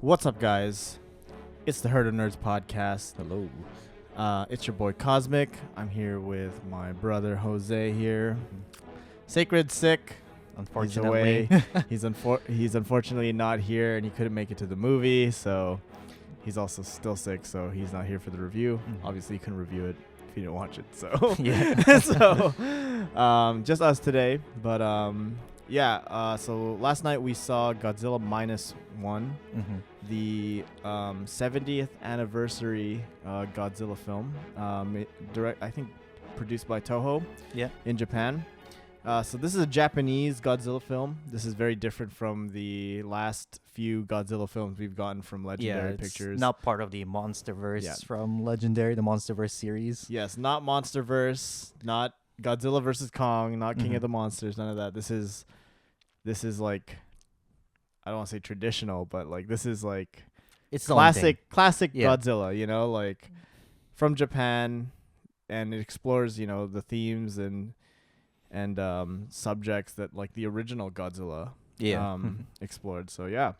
What's up, guys? It's the Herd of Nerds podcast. Hello. It's your boy Cosmic. I'm here with my brother Jose here. Sacred sick. Unfortunately. He's away. He's unfortunately not here, and he couldn't make it to the movie, so he's also still sick, so he's not here for the review. Obviously, you couldn't review it if you didn't watch it, so Yeah. so just us today. But so last night we saw Godzilla -1. The 70th anniversary Godzilla film, I think produced by Toho in Japan. So this is a Japanese Godzilla film. This is very different from the last few Godzilla films we've gotten from Legendary Pictures. Not part of the MonsterVerse from Legendary, the MonsterVerse series. Yes, not MonsterVerse, not Godzilla versus Kong, not King of the Monsters, none of that. This is like, I don't want to say traditional, but like this is like It's classic Yeah. Godzilla, you know, like from Japan, and it explores, you know, the themes and subjects that like the original Godzilla explored. So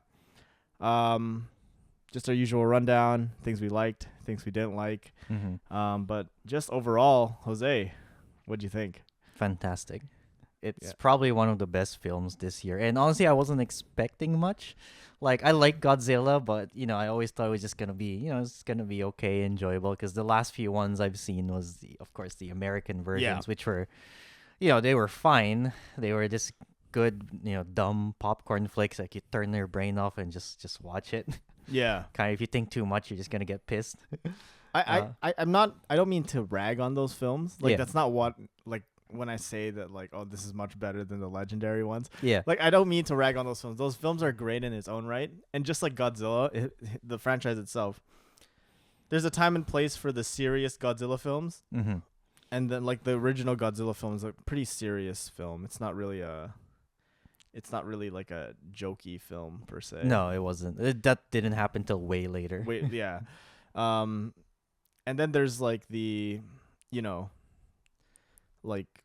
just our usual rundown, things we liked, things we didn't like. But just overall, Jose, what'd you think? Fantastic. It's probably one of the best films this year. And honestly, I wasn't expecting much. Like, I like Godzilla, but, you know, I always thought it was just going to be, you know, it's going to be okay, enjoyable. Because the last few ones I've seen was, of course, the American versions, which were, you know, they were fine. They were just good, you know, dumb popcorn flicks. Like, you turn your brain off and just watch it. Yeah. Kind of, if you think too much, you're just going to get pissed. I don't mean to rag on those films. Like, that's not what, like, when I say that, like, oh, this is much better than the Legendary ones. Yeah. Like, I don't mean to rag on those films. Those films are great in its own right. And just like Godzilla, the franchise itself, there's a time and place for the serious Godzilla films. And then, like, the original Godzilla film is a pretty serious film. It's not really like a jokey film per se. No, it wasn't. That didn't happen till way later. Yeah. And then there's like the, you know, like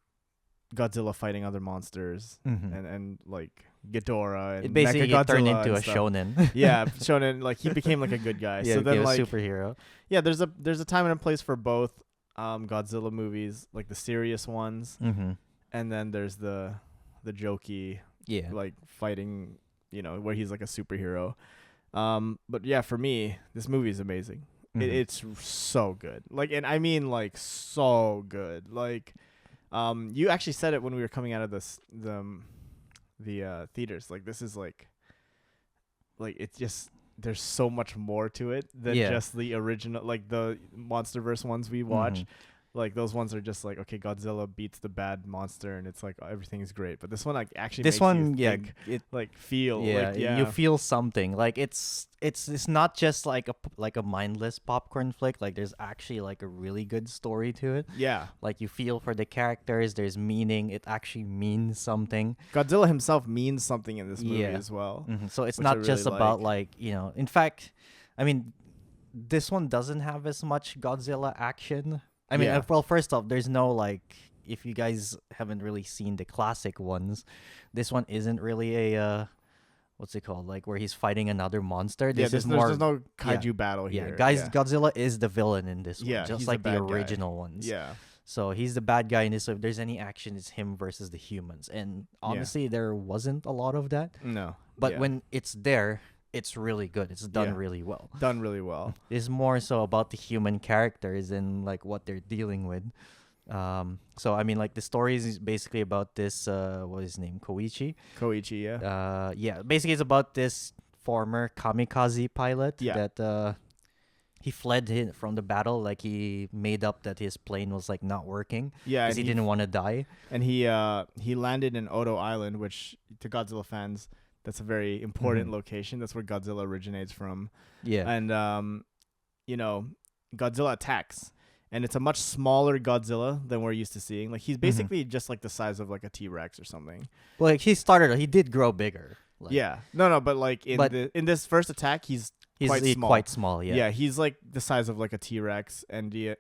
Godzilla fighting other monsters and like Ghidorah and It basically Mechagodzilla turned into and a stuff. shonen. Yeah, shonen. Like, he became like a good guy. Yeah, so then, a like, superhero. Yeah, there's a time and a place for both Godzilla movies, like the serious ones, and then there's the jokey, like fighting, you know, where he's like a superhero. But yeah, for me, this movie is amazing. It's so good. Like, and I mean, like, so good. Like, you actually said it when we were coming out of the theaters. Like, this is like it's just, there's so much more to it than just the original, like the MonsterVerse ones we watch. Like, those ones are just like, okay, Godzilla beats the bad monster, and it's like everything is great. But this one, like, actually makes you think, like, feel. Yeah, like, you feel something. Like, it's not just like a mindless popcorn flick. Like, there's actually like a really good story to it. Yeah. Like, you feel for the characters. There's meaning. It actually means something. Godzilla himself means something in this movie as well. So it's not just about like, you know. In fact, I mean, this one doesn't have as much Godzilla action. I mean, well, first off, there's no, like, if you guys haven't really seen the classic ones, there's not really a, what's it called? Like, where he's fighting another monster. There's no kaiju battle here. Godzilla is the villain in this one, just like the original ones. Yeah. So he's the bad guy in this. So if there's any action, it's him versus the humans. And honestly, there wasn't a lot of that. No. But when it's there, it's really good. It's done really well. Done really well. It's more so about the human characters and like what they're dealing with. So I mean, like, the story is basically about this. What is his name? Koichi. Koichi, yeah. Yeah. Basically, it's about this former kamikaze pilot that he fled from the battle. Like, he made up that his plane was like not working. Yeah, because he didn't want to die. And he landed in Odo Island, which to Godzilla fans, that's a very important location. That's where Godzilla originates from. Yeah. And, you know, Godzilla attacks. And it's a much smaller Godzilla than we're used to seeing. Like, he's basically just like the size of like a T-Rex or something. Well, like, he did grow bigger. Like, No, but like in this first attack, he's quite small. Yeah, he's like the size of like a T-Rex. And he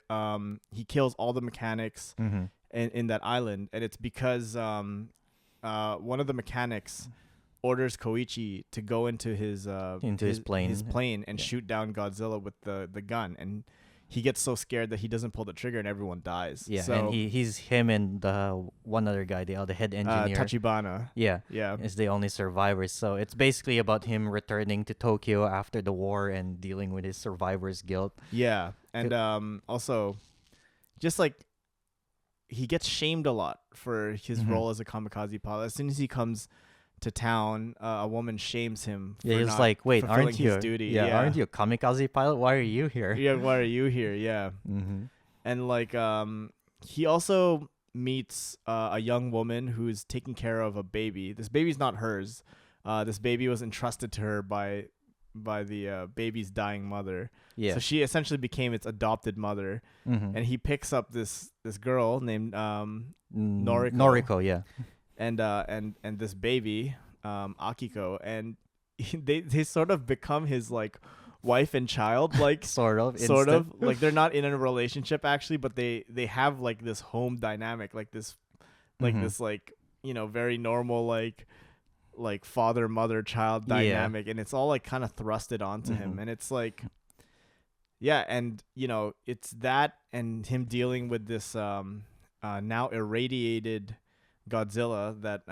kills all the mechanics in that island. And it's because one of the mechanics orders Koichi to go into his plane and Yeah. shoot down Godzilla with the gun, and he gets so scared that he doesn't pull the trigger and everyone dies. Yeah, so, and he's him and the one other guy, the head engineer. Tachibana. Yeah, Yeah. is the only survivors. So it's basically about him returning to Tokyo after the war and dealing with his survivor's guilt. Yeah. And also just like he gets shamed a lot for his role as a kamikaze pilot. As soon as he comes to town, a woman shames him for Yeah, he's not like, wait, fulfilling aren't you? his duty. Yeah, aren't you a kamikaze pilot? Why are you here? Yeah, why are you here? Yeah. Mm-hmm. And like he also meets a young woman who's taking care of a baby. This baby's not hers. This baby was entrusted to her by the baby's dying mother. Yeah. So she essentially became its adopted mother. Mm-hmm. And he picks up this girl named Noriko. Noriko, yeah. and this baby, Akiko, and they sort of become his like wife and child, like sort of. like they're not in a relationship actually, but they have like this home dynamic, like this like very normal like father mother child dynamic, and it's all like kind of thrusted onto him, and it's like and it's that and him dealing with this now irradiated Godzilla that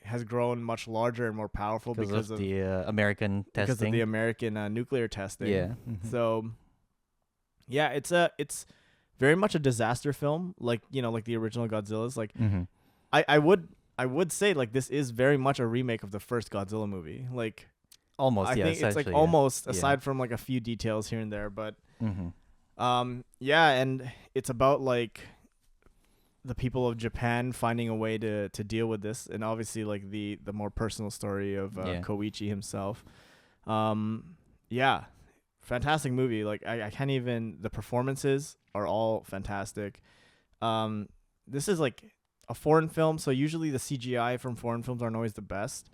has grown much larger and more powerful because of the American testing. Because of the American nuclear testing. Yeah. So, yeah, it's very much a disaster film, like like the original Godzilla's. Like, I would say like this is very much a remake of the first Godzilla movie. Like, almost. I think it's like almost aside from like a few details here and there, but and it's about like the people of Japan finding a way to deal with this, and obviously like the more personal story of Koichi himself. Fantastic movie. Like I can't even, the performances are all fantastic. This is like a foreign film, so usually the CGI from foreign films aren't always the best.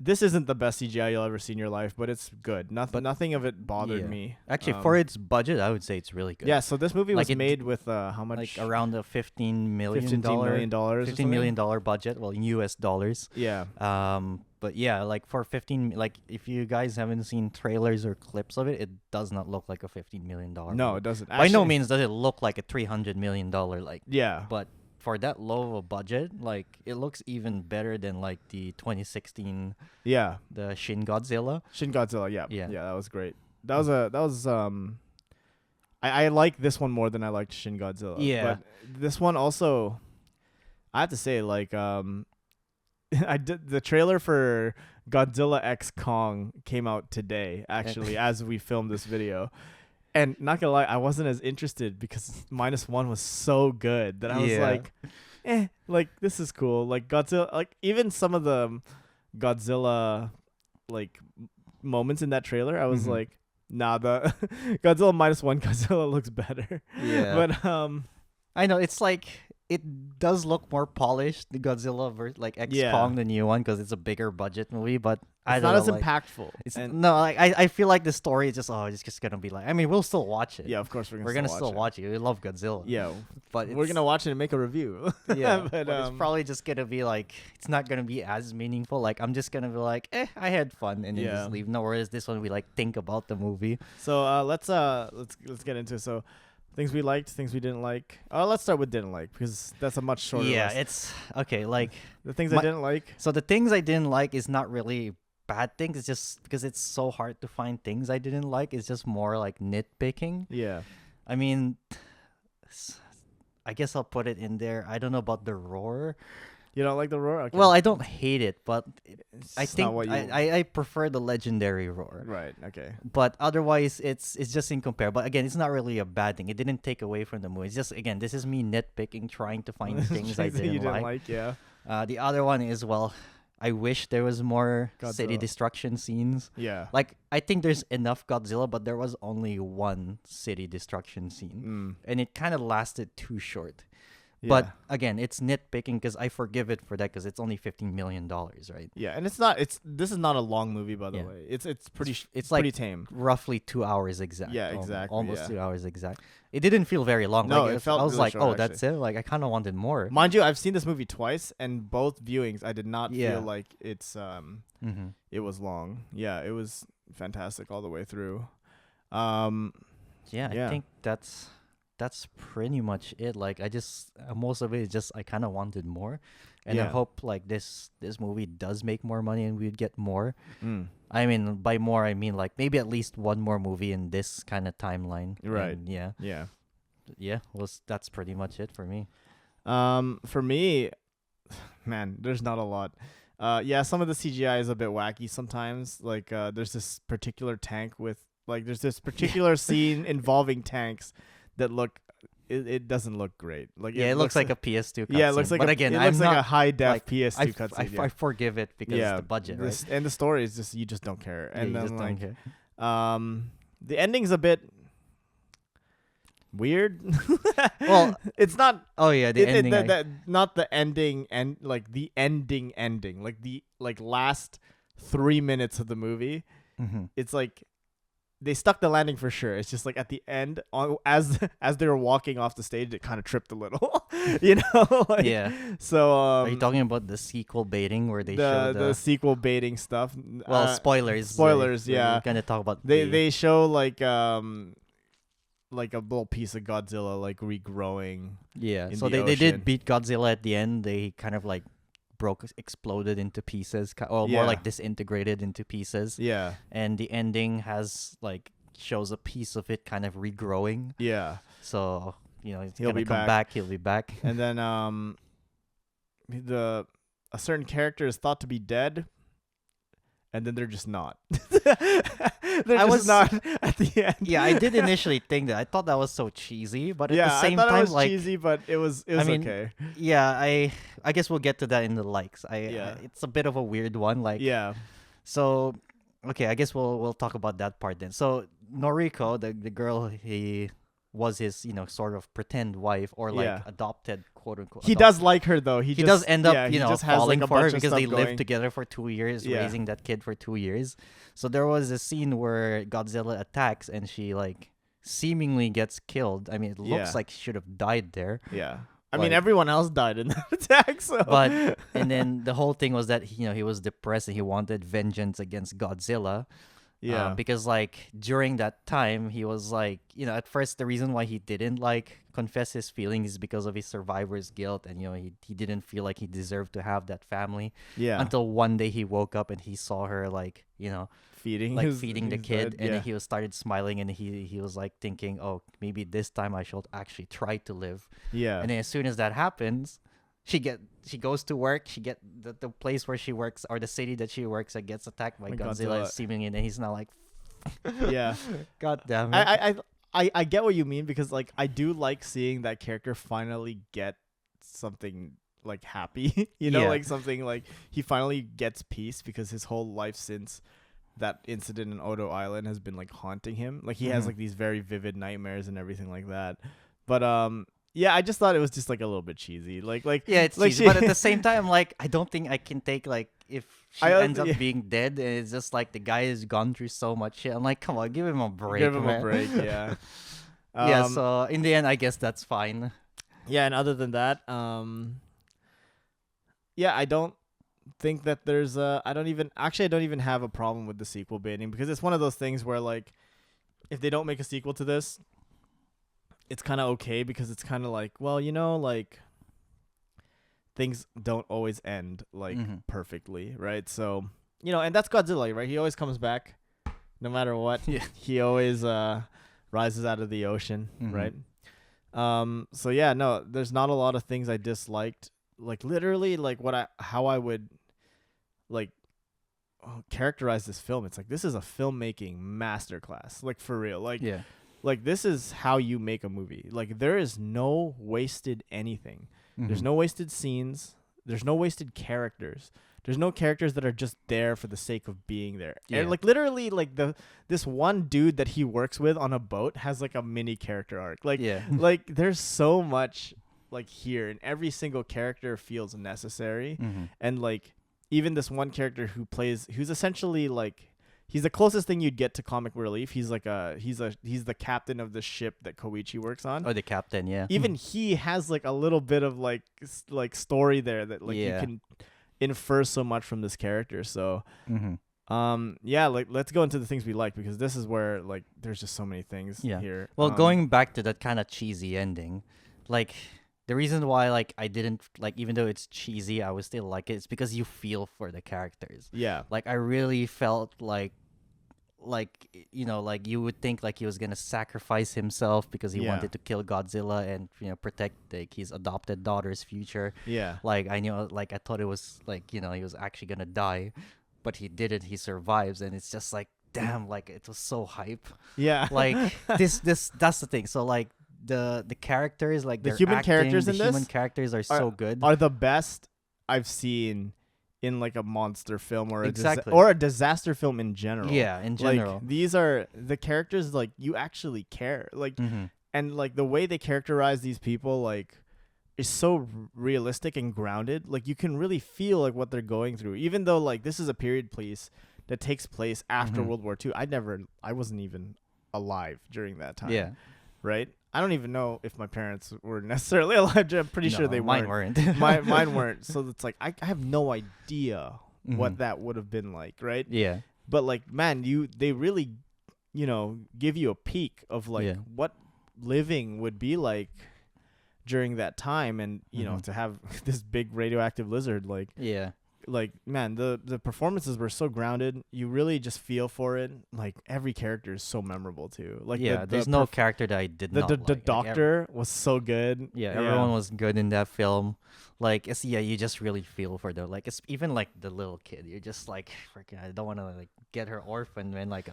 This isn't the best CGI you'll ever see in your life, but it's good. Nothing of it bothered me. Actually, for its budget, I would say it's really good. Yeah, so this movie was made with how much? Like around the $15 million $15 million budget, well, in US dollars. Yeah. But yeah, like for 15, like if you guys haven't seen trailers or clips of it, it does not look like a $15 million. No, it doesn't. By no means does it look like a $300 million. Like, yeah. But for that low of a budget, like it looks even better than like the 2016 the Shin Godzilla. Yeah, that was great. I like this one more than I liked Shin Godzilla. Yeah. But this one also, I have to say, like I did the trailer for Godzilla X Kong came out today actually as we filmed this video. And not gonna lie, I wasn't as interested because -1 was so good that I was like, like this is cool. Like Godzilla, like even some of the Godzilla like moments in that trailer, I was like, nah, the Godzilla -1 Godzilla looks better. Yeah. But I know it's like it does look more polished, the Godzilla like X Kong, the new one, because it's a bigger budget movie, but it's not as impactful. I feel like the story is it's just gonna be like, I mean, we'll still watch it. Yeah, of course we're gonna still watch it. We love Godzilla. Yeah, but we're gonna watch it and make a review. Yeah, but it's probably just gonna be like, it's not gonna be as meaningful. Like I'm just gonna be like, I had fun and then just leave. No, whereas this one we like think about the movie. So let's get into it. So things we liked, things we didn't like. Let's start with didn't like because that's a much shorter list. It's okay. Like the things I didn't like. So the things I didn't like is not really bad things. It's just because it's so hard to find things I didn't like. It's just more like nitpicking. Yeah. I mean, I guess I'll put it in there. I don't know about the roar. You don't like the roar? Okay. Well, I don't hate it, but I It's think not what you- I prefer the legendary roar. Right. Okay. But otherwise, it's just incomparable. But again, it's not really a bad thing. It didn't take away from the movie. It's just, again, this is me nitpicking, trying to find things I Things that didn't you didn't like. Yeah. The other one is, well, I wish there was more city Godzilla. destruction scenes. Yeah. Like, I think there's enough Godzilla, but there was only one city destruction scene. And it kind of lasted too short. But again, it's nitpicking because I forgive it for that because it's only $15 million, right? Yeah, and this is not a long movie, by the way. It's pretty It's pretty like tame. roughly 2 hours exact. Yeah, exactly. Almost Yeah. 2 hours exact. It didn't feel very long. No, like, it felt I was really like, short, oh, that's it. Like I kind of wanted more. Mind you, I've seen this movie twice, and both viewings I did not Yeah. feel like it was long. Yeah, it was fantastic all the way through. Yeah, I think that's pretty much it. Like I just most of it is just I kind of wanted more, and I hope like this movie does make more money and we'd get more. I mean, by more I mean like maybe at least one more movie in this kind of timeline. Right. And yeah. Well, that's pretty much it for me. For me, man, there's not a lot. Some of the CGI is a bit wacky sometimes. Like there's this particular tank with like there's this particular scene involving tanks that look it doesn't look great. Like it looks like a PS2 cutscene. Yeah, it looks like but again, it looks I'm like not, a high def like, PS2 cutscene. I forgive it because it's the budget, right? And the story is just you just don't care. And you then just like don't care. the ending's a bit weird. Well, it's not. Oh yeah, the ending. Not the ending and like the ending, like the last 3 minutes of the movie. It's like they stuck the landing for sure. It's just like at the end, as they were walking off the stage, it kind of tripped a little, you know. Like, yeah. So are you talking about the sequel baiting where they show the sequel baiting stuff? Well, spoilers. Spoilers, yeah. We're gonna talk about they show like a little piece of Godzilla like regrowing. Yeah. In So the they did ocean. beat Godzilla at the end. They kind of like exploded into pieces, or more like disintegrated into pieces. Yeah. And the ending has like shows a piece of it kind of regrowing. Yeah. So he's He'll gonna be come back. He'll be back. And then a certain character is thought to be dead, and then they're just not. They're just not at the end. Yeah, I did initially think that. I thought that was so cheesy, but at the same I thought time, it was like cheesy, but it was okay. Yeah, I guess we'll get to that in the likes. It's a bit of a weird one. Like So, okay, I guess we'll talk about that part then. So Noriko, the girl, he was his sort of pretend wife or like adopted, quote unquote. He does like her though. He does end up falling like for her bunch of because stuff they going. lived together for 2 years, raising that kid for 2 years. So there was a scene where Godzilla attacks and she like seemingly gets killed. I mean, it looks like she should have died there. Yeah. I mean, everyone else died in that attack. So. But and then the whole thing was that he was depressed and he wanted vengeance against Godzilla. Yeah. Because like during that time he was like, at first the reason why he didn't like confess his feelings is because of his survivor's guilt, and he didn't feel like he deserved to have that family. Yeah. Until one day he woke up and he saw her like, feeding the kid, and then he started smiling, and he was like thinking, oh, maybe this time I should actually try to live. Yeah. And then as soon as that happens, she goes to work. She get the place where she works or the city that she works at gets attacked by Godzilla seemingly, and he's not like, yeah, God damn it. I get what you mean, because like I do like seeing that character finally get something like happy, like something like he finally gets peace, because his whole life since that incident in Odo Island has been like haunting him. Like he has like these very vivid nightmares and everything like that. But yeah, I just thought it was just like a little bit cheesy. Like yeah, it's like cheesy, but at the same time, like I don't think I can take like if she ends up being dead and it's just like the guy has gone through so much shit. I'm like, come on, give him a break. Give him a break, yeah. Yeah, so in the end, I guess that's fine. Yeah, and other than that, yeah, I don't think that there's I don't even have a problem with the sequel baiting, because it's one of those things where like if they don't make a sequel to this, it's kind of okay, because it's kind of like, well, like things don't always end like perfectly, right? So, and that's Godzilla, right? He always comes back no matter what. Yeah. He always rises out of the ocean, right? So yeah, no, there's not a lot of things I disliked. Like literally, like how I would like characterize this film. It's like, this is a filmmaking masterclass, like for real. Like, yeah. Like this is how you make a movie. Like there is no wasted anything. There's no wasted scenes. There's no wasted characters. There's no characters that are just there for the sake of being there. Yeah. And like literally, like this one dude that he works with on a boat has like a mini character arc. Like, yeah. like there's so much like here, and every single character feels necessary. Mm-hmm. And like even this one character who's essentially like he's the closest thing you'd get to comic relief. He's like he's the captain of the ship that Koichi works on. Oh, the captain, yeah. Even he has like a little bit of like story there that like you can infer so much from this character. So yeah, like let's go into the things we like, because this is where like there's just so many things here. Well, going back to that kind of cheesy ending, like the reason why like I didn't like, even though it's cheesy, I would still like it. It's because you feel for the characters. Yeah. Like I really felt like you know, like you would think like he was gonna sacrifice himself because he wanted to kill Godzilla and, you know, protect like his adopted daughter's future. Yeah. Like I knew, like I thought it was like, you know, he was actually gonna die, but he didn't. He survives, and it's just like, damn, like it was so hype. Yeah. Like this that's the thing. So like the characters, like the their human acting, characters the in human this characters are so good. Are the best I've seen in like a monster film or Exactly. or a disaster film in general. Yeah, in general. Like these are the characters like you actually care. Like and like the way they characterize these people like is so realistic and grounded. Like you can really feel like what they're going through, even though like this is a period piece that takes place after World War II. I wasn't even alive during that time. Yeah. Right? I don't even know if my parents were necessarily alive. I'm pretty sure they mine weren't. weren't. Mine weren't. So it's like I have no idea what that would have been like, right? Yeah. But like, man, they really, you know, give you a peek of like what living would be like during that time, and you know, to have this big radioactive lizard, like man, the performances were so grounded. You really just feel for it. Like every character is so memorable too. Like there's no character that I did not like. The doctor was so good. Everyone was good in that film. Like it's you just really feel for them. Like it's even like the little kid. You're just like, freaking, I don't want to like get her orphaned, man. Like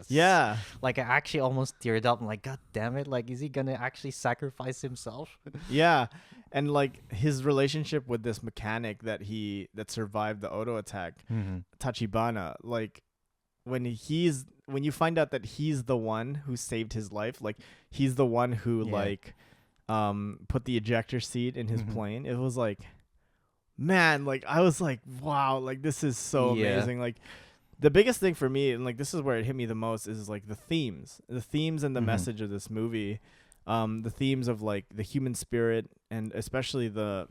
like I actually almost teared up. I'm like, God damn it! Like, is he gonna actually sacrifice himself? Yeah. And like his relationship with this mechanic that survived the auto attack, Tachibana, like when you find out that he's the one who saved his life, like he's the one who like put the ejector seat in his plane, it was like, man, like I was like, wow, like this is so amazing. Like the biggest thing for me, and like this is where it hit me the most, is like the themes and the message of this movie. The themes of like the human spirit, and especially the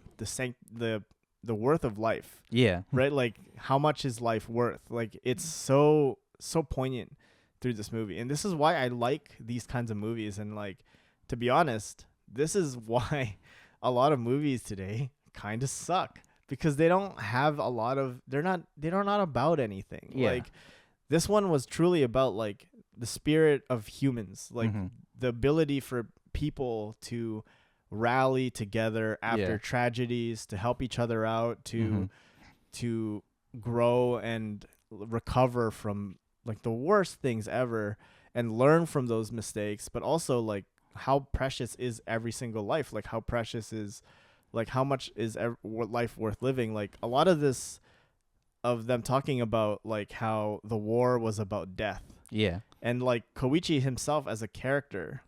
worth of life. Yeah. Right? Like how much is life worth? Like it's so poignant through this movie. And this is why I like these kinds of movies. And like, to be honest, this is why a lot of movies today kind of suck, because they don't have a lot of, they're not about anything. Yeah. Like this one was truly about like the spirit of humans, like the ability for people to rally together after tragedies, to help each other out, to grow and recover from like the worst things ever and learn from those mistakes, but also like how precious is every single life, like how precious is, like how much is life worth living. Like a lot of this, of them talking about like how the war was about death. Yeah. And like Koichi himself as a character,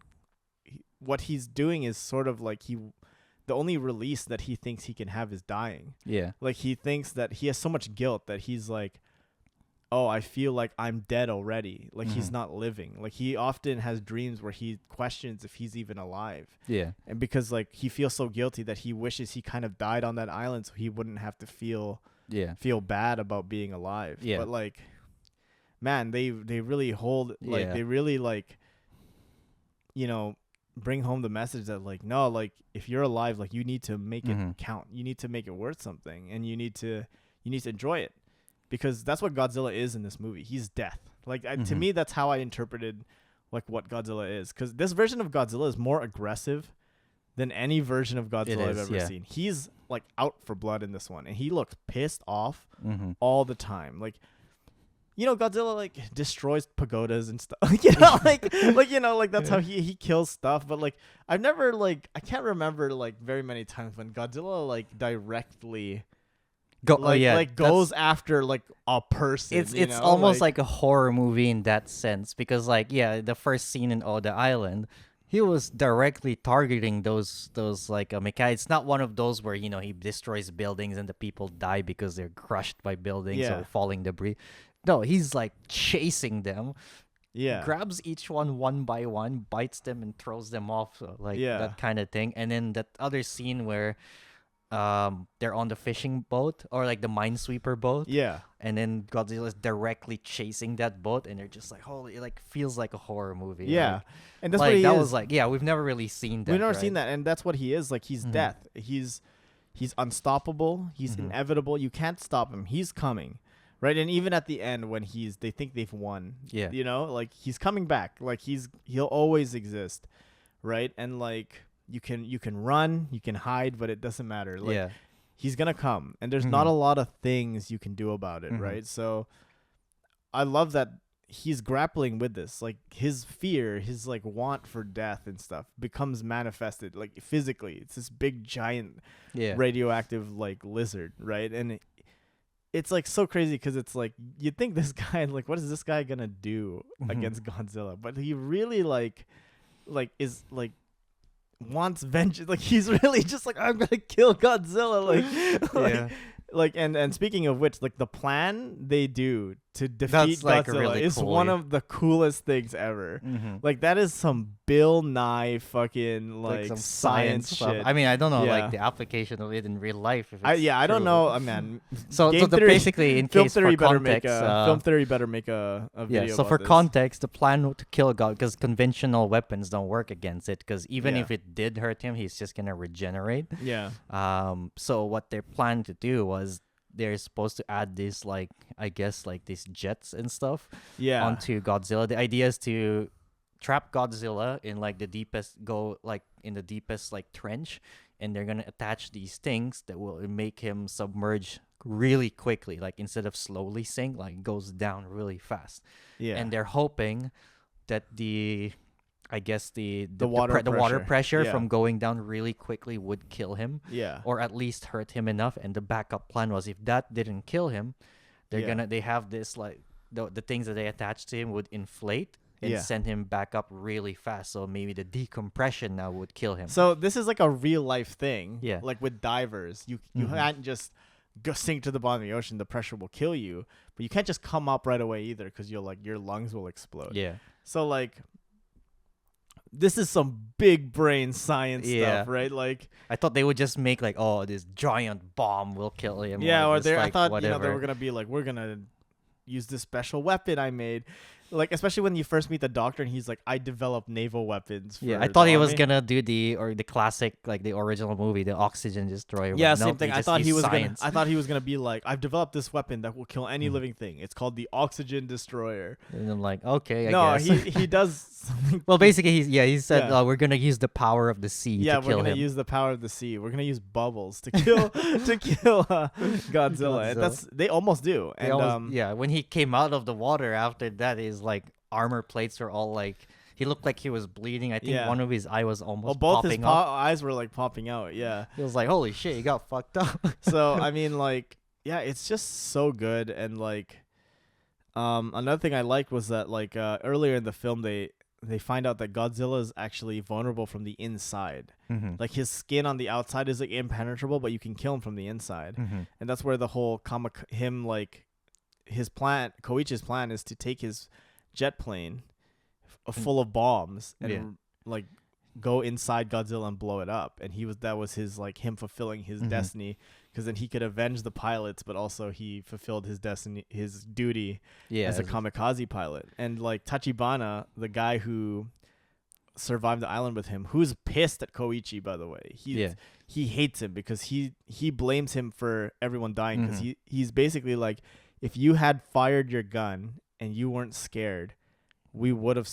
what he's doing is sort of like the only release that he thinks he can have is dying. Yeah. Like he thinks that he has so much guilt that he's like, oh, I feel like I'm dead already. Like he's not living. Like he often has dreams where he questions if he's even alive. Yeah. And because like he feels so guilty that he wishes he kind of died on that island so he wouldn't have to feel bad about being alive. Yeah. But like, man, they really hold, like they really like, you know, bring home the message that like, no, like if you're alive, like you need to make it count. You need to make it worth something, and you need to enjoy it, because that's what Godzilla is in this movie. He's death. Like to me, that's how I interpreted like what Godzilla is, because this version of Godzilla is more aggressive than any version of Godzilla I've ever seen. He's like out for blood in this one, and he looks pissed off all the time. Like, you know, Godzilla like destroys pagodas and stuff. You know, like you know, like that's how he kills stuff. But like I've never like, I can't remember like very many times when Godzilla like directly goes after like a person. It's almost like a horror movie in that sense, because like the first scene in the island, he was directly targeting those like mechanics. It's not one of those where he destroys buildings and the people die because they're crushed by buildings or falling debris. No, he's like chasing them. Yeah. Grabs each one by one, bites them and throws them off, that kind of thing. And then that other scene where they're on the fishing boat or like the minesweeper boat. Yeah. And then Godzilla's directly chasing that boat, and they're just like, holy, it like feels like a horror movie. Yeah. Like, and that's what he that is. was like, we've never really seen that. We've never right? seen that, and that's what he is. Like, he's death. He's unstoppable. He's inevitable. You can't stop him. He's coming. Right? And even at the end when they think they've won. Yeah. Like he's coming back. Like he'll always exist. Right? And like you can run, you can hide, but it doesn't matter. Like he's gonna come. And there's not a lot of things you can do about it, right? So I love that he's grappling with this. Like his fear, his like want for death and stuff becomes manifested like physically. It's this big giant radioactive like lizard, right? And it's like so crazy because it's like you think this guy, like, what is this guy gonna do against Godzilla? But he really like is like wants vengeance. Like he's really just like, I'm gonna kill Godzilla. Like and speaking of which, like the plan they do to defeat Godzilla really is cool, one of the coolest things ever. Like that is some Bill Nye fucking like some science stuff. shit. I mean, I don't know like the application of it in real life. If it's I don't true. know, man. So basically, in film case theory for context, film theory better make a video. So about for this. context, the plan to kill God, because conventional weapons don't work against it. Because even if it did hurt him, he's just gonna regenerate. Yeah. So what they planned to do was they're supposed to add this like I guess like these jets and stuff onto Godzilla. The idea is to trap Godzilla in like the deepest like trench, and they're gonna attach these things that will make him submerge really quickly, like instead of slowly sink, like goes down really fast. And they're hoping that the water pressure from going down really quickly would kill him, or at least hurt him enough. And the backup plan was, if that didn't kill him, they have this like the things that they attached to him would inflate and send him back up really fast. So maybe the decompression now would kill him. So this is like a real life thing. Yeah. Like with divers, you can't just go sink to the bottom of the ocean. The pressure will kill you, but you can't just come up right away either, because your lungs will explode. Yeah. So like, this is some big brain science stuff, right? Like, I thought they would just make like, oh, this giant bomb will kill him. Yeah, or like, I thought whatever. they were gonna be like, we're gonna use this special weapon I made. Like, especially when you first meet the doctor and he's like, I developed naval weapons. For I thought he was gonna do the classic, like the original movie, the oxygen destroyer. Yeah, same thing. I thought he was gonna be like, I've developed this weapon that will kill any living thing. It's called the oxygen destroyer. And I'm like, okay, I guess. No, he does something. Well, basically, he said we're gonna use the power of the sea to kill him. Yeah, we're gonna use the power of the sea. We're gonna use bubbles to kill Godzilla. And they almost do. And when he came out of the water after that, his like armor plates were all like, he looked like he was bleeding. I think one of his eye was almost both popping his eyes were like popping out. Yeah, he was like, holy shit, he got fucked up. So I mean, like, it's just so good. And like, another thing I liked was that like earlier in the film they find out that Godzilla is actually vulnerable from the inside. Like his skin on the outside is like impenetrable, but you can kill him from the inside. And that's where the whole Koichi's plan is to take his jet plane full of bombs and like go inside Godzilla and blow it up. And that was his like him fulfilling his destiny, because then he could avenge the pilots, but also he fulfilled his duty as a kamikaze pilot. And like Tachibana, the guy who survived the island with him, who's pissed at Koichi, by the way. He hates him because he blames him for everyone dying, because he's basically like, if you had fired your gun and you weren't scared, we would have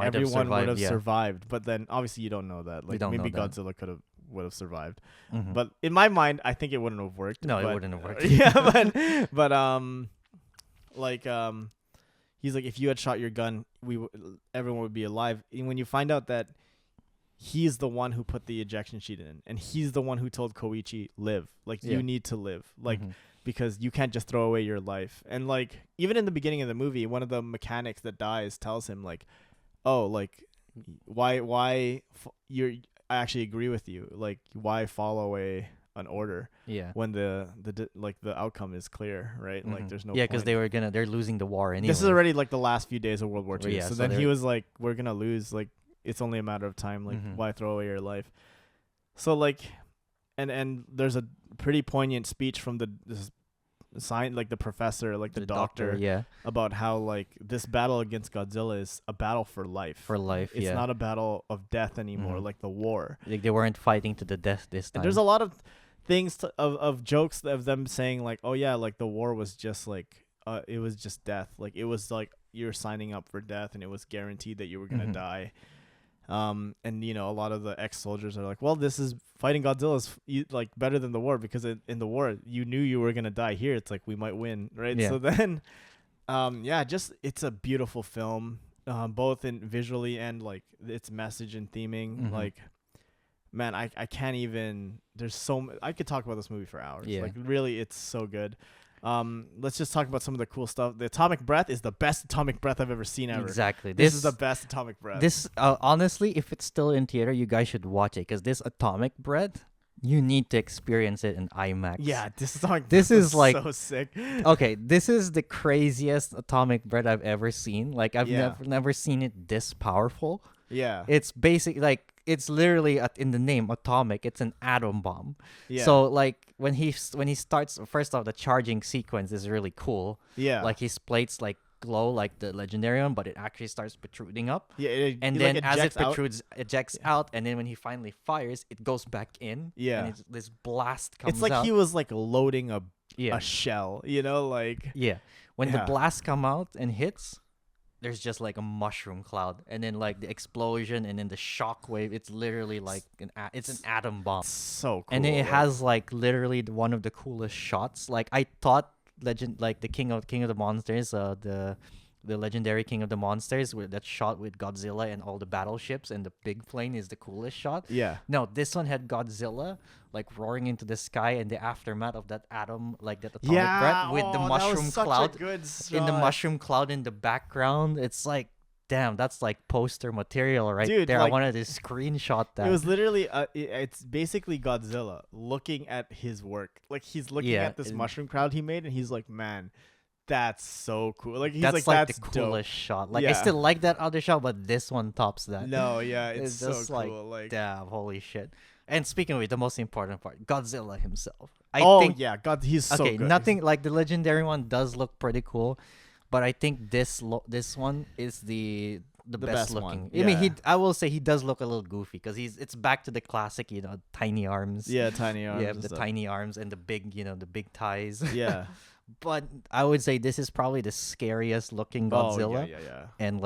everyone would have survived. But then obviously you don't know that. Like maybe Godzilla would have survived. But in my mind, I think it wouldn't have worked. No, it wouldn't have worked. He's like, if you had shot your gun, everyone would be alive. And when you find out that he's the one who put the ejection sheet in, and he's the one who told Koichi, live. Like, you need to live. Like, because you can't just throw away your life. And like, even in the beginning of the movie, one of the mechanics that dies tells him like, oh, like, I actually agree with you. Like, why follow an order Yeah. when the outcome is clear, right? Like, there's no Yeah, because point. they're losing the war anyway. This is already like the last few days of World War Well, II. yeah, So so then he was like, "We're gonna lose. Like, it's only a matter of time. Like, why throw away your life?" So like, and there's a pretty poignant speech from this like the professor, like the doctor, yeah, about how like this battle against Godzilla is a battle for life. for life. It's yeah, not a battle of death anymore, Mhm. like the war. like they weren't fighting to the death this time. And there's a lot of things of jokes of them saying like, oh yeah, like the war was just like it was just death. Like it was like you're signing up for death, and it was guaranteed that you were gonna die. And a lot of the ex-soldiers are like, well, this is fighting Godzilla is like better than the war, because in the war you knew you were gonna die. Here it's like we might win, right? Yeah. So then just it's a beautiful film, both in visually and like its message and theming. Like, man, I can't even, I could talk about this movie for hours. Yeah. Like, really, it's so good. Let's just talk about some of the cool stuff. The atomic breath is the best atomic breath I've ever seen ever. Exactly. This is the best atomic breath. This honestly, if it's still in theater, you guys should watch it, because this atomic breath, you need to experience it in IMAX. Yeah, this atomic This breath is like so sick. Okay, this is the craziest atomic breath I've ever seen. Like I've Yeah. never seen it this powerful. Yeah. It's basic, like it's literally in the name atomic. It's an atom bomb. Yeah. So like when he starts, first off, the charging sequence is really cool. Yeah. Like his plates like glow like the legendary one, but it actually starts protruding up. Yeah. And it, then like, as it ejects out. protrudes, ejects out, and then when he finally fires, it goes back in. Yeah. And this blast comes out. It's like he was like loading a yeah. shell, like. Yeah. When the Yeah. blast come out and hits, there's just like a mushroom cloud, and then like the explosion, and then the shock wave. It's literally like it's an atom bomb. So cool. And then it like- has like literally one of the coolest shots. Like I thought the King of the Monsters, the legendary King of the Monsters, with that shot with Godzilla and all the battleships and the big plane is the coolest shot. Yeah. No, this one had Godzilla like roaring into the sky, and the aftermath of that atom, like that atomic breath with the that was mushroom such a cloud good in the shot. mushroom cloud in the background. It's like, damn, that's like poster material right Dude, there. like, I wanted to screenshot that. It was literally it's basically Godzilla looking at his work. Like, he's looking Yeah, at this and- mushroom cloud he made, and he's like, man, that's so cool. Like, he's that's like, the that's coolest shot. Like I Yeah. still like that other shot, but this one tops that. dope. No, yeah, it's so just like, cool. Like, damn, holy shit. And speaking of it, the most important part, Godzilla himself. yeah, God, he's so Okay, good. nothing like the legendary one does look pretty cool, but I think this one is the best best looking. one, I mean, yeah. I will say he does look a little goofy, because it's back to the classic, tiny arms. Yeah, tiny arms. Yeah, and the stuff. tiny arms and the big, the big ties. Yeah. But I would say this is probably the scariest looking Godzilla, Oh, yeah. and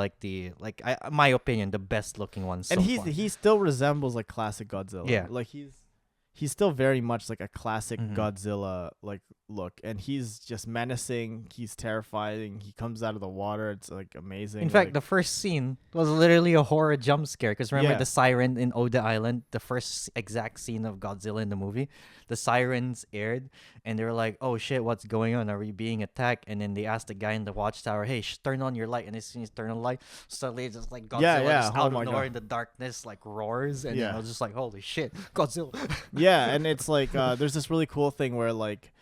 my opinion, the best looking one so And far. he still resembles like classic Godzilla. Yeah. Like he's still very much like a classic Mhm. Godzilla like look, and he's just menacing. He's terrifying. He comes out of the water. It's like amazing. In fact, like, the first scene was literally a horror jump scare. Because remember Yeah. the siren in Oda Island, the first exact scene of Godzilla in the movie, the sirens aired, and they were like, "Oh shit, what's going on? Are we being attacked?" And then they asked the guy in the watchtower, "Hey, turn on your light." And as soon as he turned on the light, suddenly it's just like Godzilla Yeah, just oh out my of nowhere God. in the darkness, like roars, and Yeah. I was just like, "Holy shit, Godzilla!" yeah, and it's like there's this really cool thing where like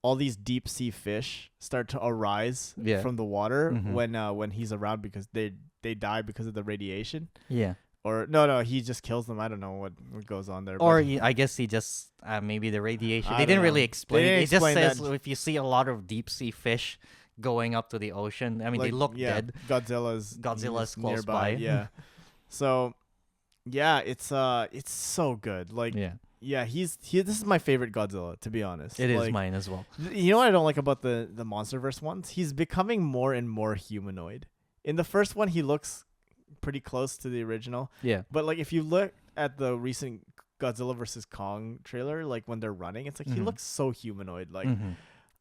all these deep sea fish start to arise Yeah. from the water Mhm. when he's around, because they die because of the radiation. Yeah. Or no, he just kills them. I don't know what goes on there. Or but- I guess he just maybe the radiation. I They don't didn't really know. explain. They It didn't just explain says that. if you see a lot of deep sea fish going up to the ocean, I mean they like, look yeah, dead. Godzilla's Godzilla's close nearby. by. Yeah. So, yeah, it's so good. Like, Yeah, this is my favorite Godzilla, to be honest. it is Like, mine as well. You know what I don't like about the MonsterVerse ones? He's becoming more and more humanoid. In the first one, he looks pretty close to the original, Yeah, but like if you look at the recent Godzilla versus Kong trailer, like when they're running, it's like he Mhm. looks so humanoid. Like, Mhm.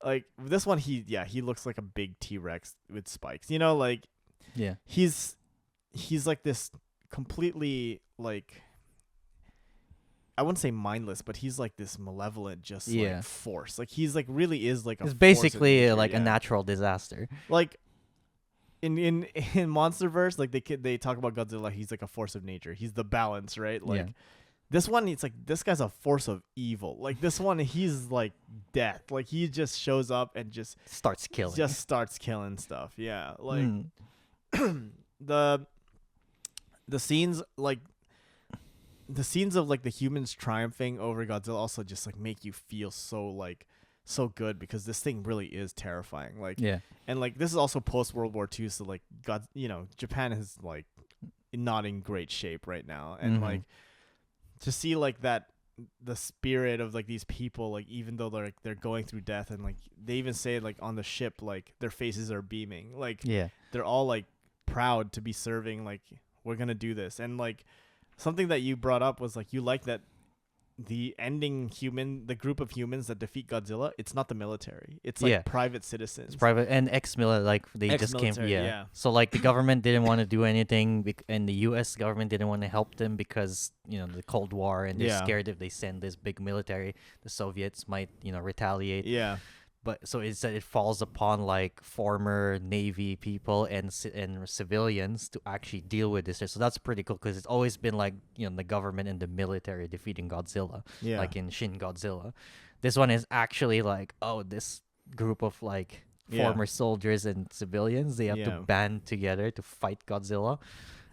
like this one, he looks like a big T-Rex with spikes. Like yeah, he's like this completely like, I wouldn't say mindless, but he's like this malevolent, just Yeah. like force. Like he's like really is like a it's force of basically nature, like yeah. a natural disaster. Like in MonsterVerse, like they talk about Godzilla, he's like a force of nature. He's the balance, right? Like this one, it's like this guy's a force of evil. Like this one, he's like death. Like he just shows up and just starts killing. Just starts killing stuff. Yeah, like the scenes like. The scenes of like the humans triumphing over Godzilla also just like make you feel so good because this thing really is terrifying. Like and like this is also post World War II, so like Japan is like not in great shape right now, and like to see like that the spirit of like these people, like even though they're going through death, and like they even say like on the ship like their faces are beaming, like they're all like proud to be serving, like we're gonna do this. And like something that you brought up was like you like that the group of humans that defeat Godzilla, it's not the military. It's like private citizens. It's private and ex-military, like they just came. So like the government didn't want to do anything, and the U.S. government didn't want to help them because the Cold War, and they're scared if they send this big military, the Soviets might retaliate. Yeah. But so it falls upon like former Navy people and civilians to actually deal with this. So that's pretty cool because it's always been like the government and the military defeating Godzilla, like in Shin Godzilla. This one is actually like this group of like former soldiers and civilians, they have to band together to fight Godzilla.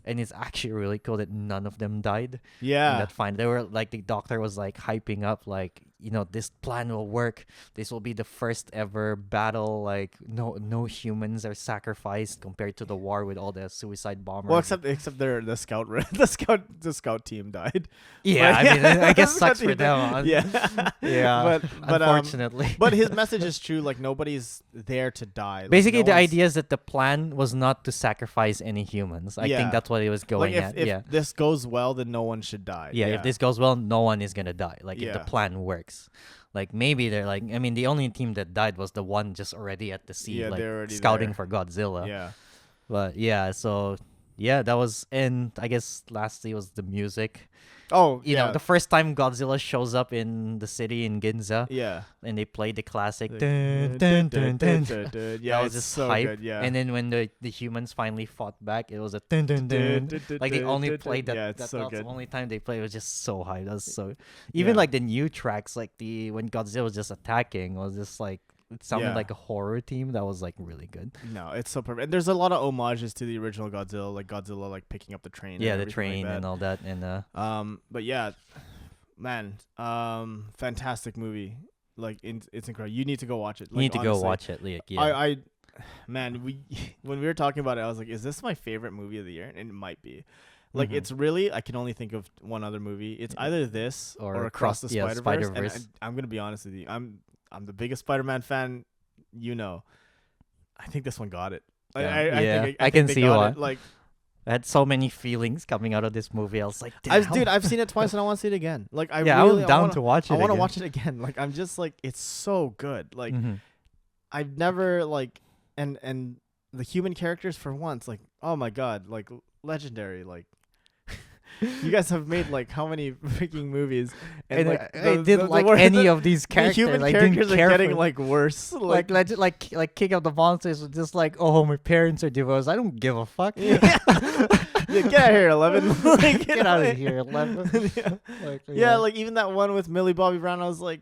And it's actually really cool that none of them died. Yeah. That fine. They were like, the doctor was like hyping up like, this plan will work. This will be the first ever battle. Like no humans are sacrificed compared to the war with all the suicide bombers. Well, except the scout team died. Yeah, but, I mean, I guess sucks for them. Yeah. But unfortunately. But his message is true. Like nobody's there to die. Like, basically, the idea is that the plan was not to sacrifice any humans. I think that's what it was going at. If this goes well, then no one should die. Yeah, if this goes well, no one is gonna die. Like if the plan works. Like maybe they're like, I mean, the only team that died was the one just already at the sea, like scouting for Godzilla. Yeah. But so that was, and I guess lastly was the music. Oh, the first time Godzilla shows up in the city in Ginza. Yeah. And they played the classic. Dun, dun, dun, dun, dun. Yeah, that was just so hype. Good, yeah. And then when the humans finally fought back, it was a dun dun dun. Like they only played that. That's so the only time they played. It was just so hype. That was so. Even like the new tracks, like when Godzilla was just attacking, was just like. It sounded like a horror theme that was like really good. No, it's so perfect. And there's a lot of homages to the original Godzilla, like Godzilla like picking up the train. Yeah, the train and all that. And but yeah, man, fantastic movie. Like it's incredible. You need to go watch it. Like, you need to go watch it. Like, yeah. Man, when we were talking about it, I was like, is this my favorite movie of the year? And it might be. Like it's really, I can only think of one other movie. It's either this or Across the Spider-Verse. And I'm gonna be honest with you. I'm the biggest Spider-Man fan, I think this one got it. I can see why. Like, I had so many feelings coming out of this movie. I was like, I've seen it twice and I want to see it again. Like, I was down to watch it. I want to watch it again. Like, I'm just like, it's so good. Like, I've never like, and the human characters for once, like, oh my god, like legendary, like. You guys have made like how many freaking movies, and like I didn't like any of these characters. The human characters are getting like worse. Like King of the Monsters was just like, oh, my parents are divorced. I don't give a fuck. Yeah, get out of here, 11. Like, get out of here, 11. Like even that one with Millie Bobby Brown, I was like,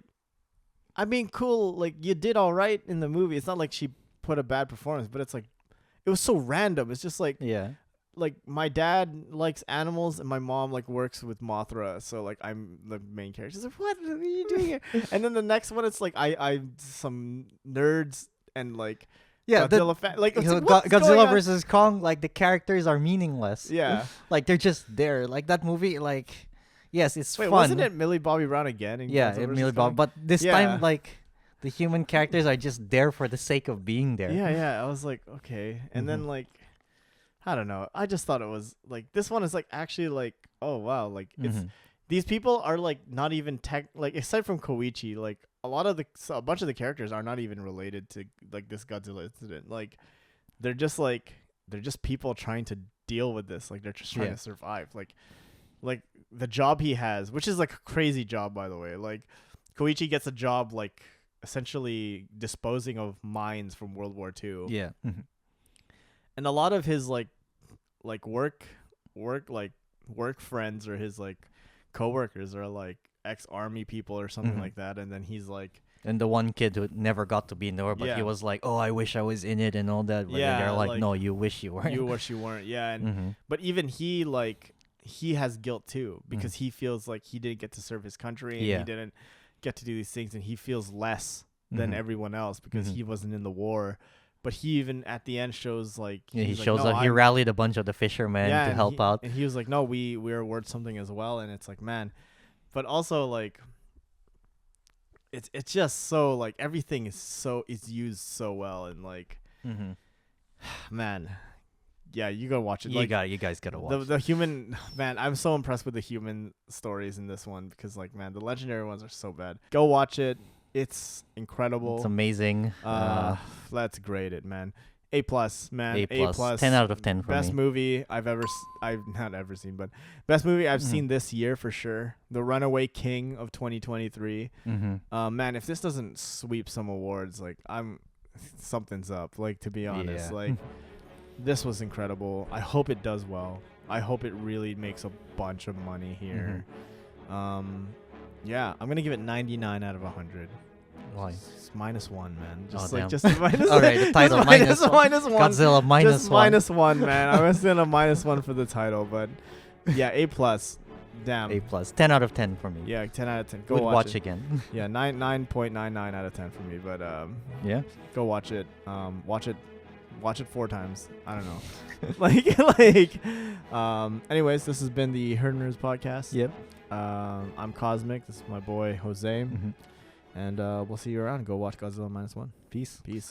I mean, cool. Like you did all right in the movie. It's not like she put a bad performance, but it's like it was so random. It's just like like my dad likes animals and my mom like works with Mothra, so like I'm the main character. She's like, what are you doing here? And then the next one, it's like I some nerds and like Godzilla like Godzilla versus Kong, like the characters are meaningless. Yeah. Like they're just there. Like that movie, like yes, it's fun. Wasn't it Millie Bobby Brown again? Millie Bobby, but this time like the human characters are just there for the sake of being there. Yeah. I was like, okay. And then like I don't know. I just thought it was like this one is like actually like, oh wow, like it's these people are like not even like aside from Koichi, like a bunch of the characters are not even related to like this Godzilla incident. Like they're just people trying to deal with this. Like they're just trying to survive. Like the job he has, which is like a crazy job by the way. Like Koichi gets a job like essentially disposing of mines from World War II. Yeah. And a lot of his like work friends or his like coworkers are like ex-army people or something like that, and then he's like, and the one kid who never got to be in there, but he was like, "Oh, I wish I was in it," and all that. But then they're like, "No, you wish you weren't." You wish you weren't. Yeah, and but even he has guilt too, because he feels like he didn't get to serve his country and he didn't get to do these things, and he feels less than everyone else because he wasn't in the war. But he even at the end shows like he shows up. He rallied a bunch of the fishermen to help out, and he was like, "No, we're worth something as well." And it's like, man, but also like it's just so like everything is used so well, and like man, yeah, you gotta watch it. You guys gotta watch the human, man. I'm so impressed with the human stories in this one, because like, man, the legendary ones are so bad. Go watch it. It's incredible. It's amazing. Let's grade it, man. A+, man. A+. 10 out of 10 for best me. movie I've not ever seen, but best movie I've seen this year for sure. The Runaway King of 2023. Man, if this doesn't sweep some awards, like something's up. Like, to be honest, like this was incredible. I hope it does well. I hope it really makes a bunch of money here. Yeah, I'm gonna give it 99 out of 100. Why? It's -1, man. Just minus. All right, the title minus one. Godzilla minus one. -1, man. I was in a -1 for the title, but yeah, A+. Damn. A+. 10 out of 10 for me. Yeah, 10 out of 10. Go watch it again. Yeah, 9.99 out of 10 for me, but yeah. Go watch it. Watch it 4 times. I don't know. Anyways, this has been the Herd Nerds podcast. Yep. I'm Cosmic. This is my boy Jose. And we'll see you around. Go watch Godzilla -1. Peace.